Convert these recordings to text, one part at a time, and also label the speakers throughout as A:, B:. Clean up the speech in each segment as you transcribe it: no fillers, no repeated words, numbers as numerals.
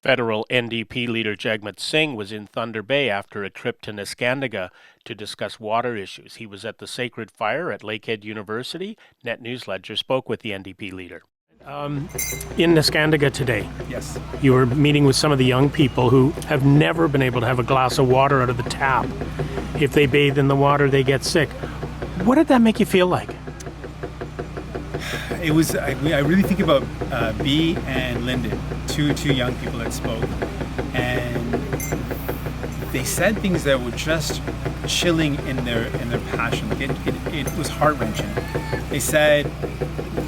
A: Federal NDP Leader Jagmeet Singh was in Thunder Bay after a trip to Neskantaga to discuss water issues. He was at the Sacred Fire at Lakehead University. Net News Ledger spoke with the NDP leader. In Neskantaga today,
B: yes,
A: you were meeting with some of the young people who have never been able to have a glass of water out of the tap. If they bathe in the water, they get sick. What did that make you feel like?
B: It was. I really think about B and Lyndon, two young people that spoke, and they said things that were just chilling in their passion. It was heart wrenching. They said,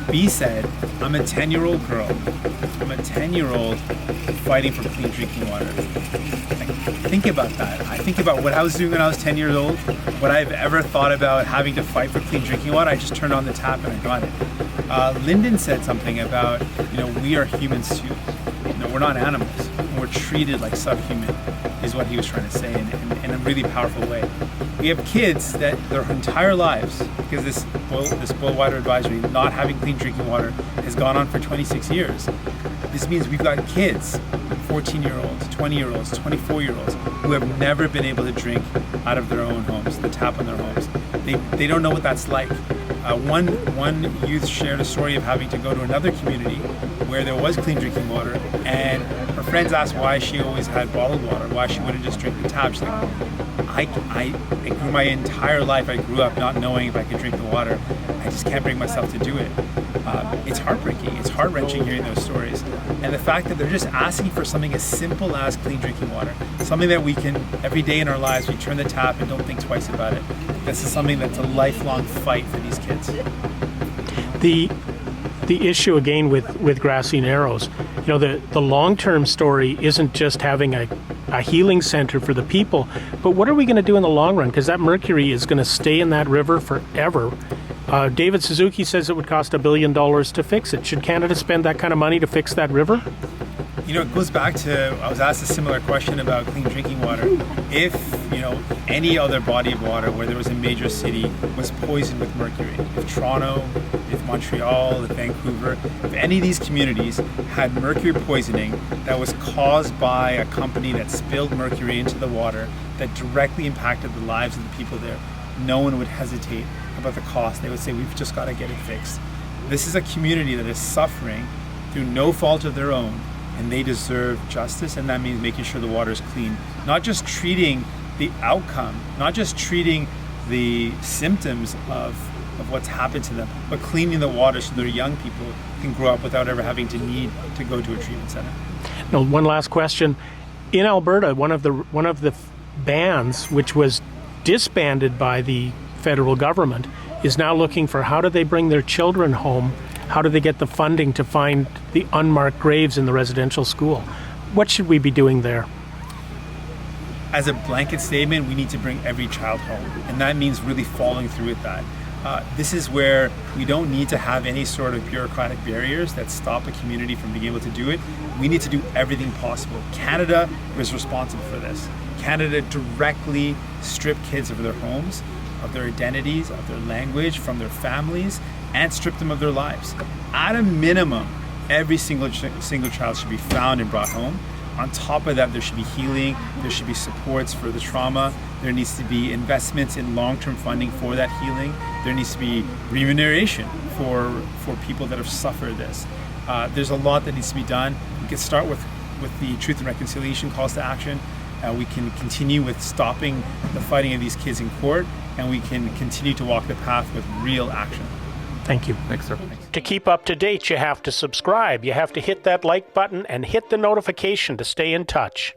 B: B said, "I'm a 10-year-old girl. I'm a 10-year-old fighting for clean drinking water." Think about that. I think about what I was doing when I was 10 years old. Would I have ever thought about having to fight for clean drinking water? I just turned on the tap and I got it. Lyndon said something about, we are humans too. We're not animals. We're treated like subhuman, is what he was trying to say in a really powerful way. We have kids that their entire lives, because this boil water advisory, not having clean drinking water, has gone on for 26 years. This means we've got kids, 14-year-olds, 20-year-olds, 24-year-olds, who have never been able to drink out of their own homes, the tap in their homes. They don't know what that's like. One youth shared a story of having to go to another community where there was clean drinking water, and her friends asked why she always had bottled water, why she wouldn't just drink the tap. She's like, I grew my entire life, I grew up not knowing if I could drink the water. I just can't bring myself to do it. It's heartbreaking, it's heart-wrenching hearing those stories. And the fact that they're just asking for something as simple as clean drinking water, something that we can, every day in our lives, we turn the tap and don't think twice about it. This is something that's a lifelong fight for these kids.
A: The issue again with Grassy Narrows, the long-term story isn't just having a healing center for the people, but what are we going to do in the long run? Because that mercury is going to stay in that river forever. David Suzuki says it would cost $1 billion to fix it. Should Canada spend that kind of money to fix that river?
B: It goes back to, I was asked a similar question about clean drinking water. If, any other body of water where there was a major city was poisoned with mercury, if Toronto, if Montreal, if Vancouver, if any of these communities had mercury poisoning that was caused by a company that spilled mercury into the water that directly impacted the lives of the people there, no one would hesitate about the cost. They would say, we've just got to get it fixed. This is a community that is suffering through no fault of their own, and they deserve justice, and that means making sure the water is clean. Not just treating the outcome, not just treating the symptoms of what's happened to them, but cleaning the water so their young people can grow up without ever having to need to go to a treatment center.
A: Now, one last question. In Alberta, one of the bands, which was disbanded by the federal government, is now looking for how do they bring their children home. How do they get the funding to find the unmarked graves in the residential school? What should we be doing there?
B: As a blanket statement, we need to bring every child home, and that means really following through with that. This is where we don't need to have any sort of bureaucratic barriers that stop a community from being able to do it. We need to do everything possible. Canada is responsible for this. Canada directly stripped kids of their homes, of their identities, of their language, from their families, and strip them of their lives. At a minimum, every single child should be found and brought home. On top of that, there should be healing, there should be supports for the trauma, there needs to be investments in long-term funding for that healing, there needs to be remuneration for people that have suffered this. There's a lot that needs to be done. We can start with the Truth and Reconciliation calls to action. We can continue with stopping the fighting of these kids in court, and we can continue to walk the path with real action.
A: Thank you.
B: Thanks, sir.
A: To keep up to date, you have to subscribe. You have to hit that like button and hit the notification to stay in touch.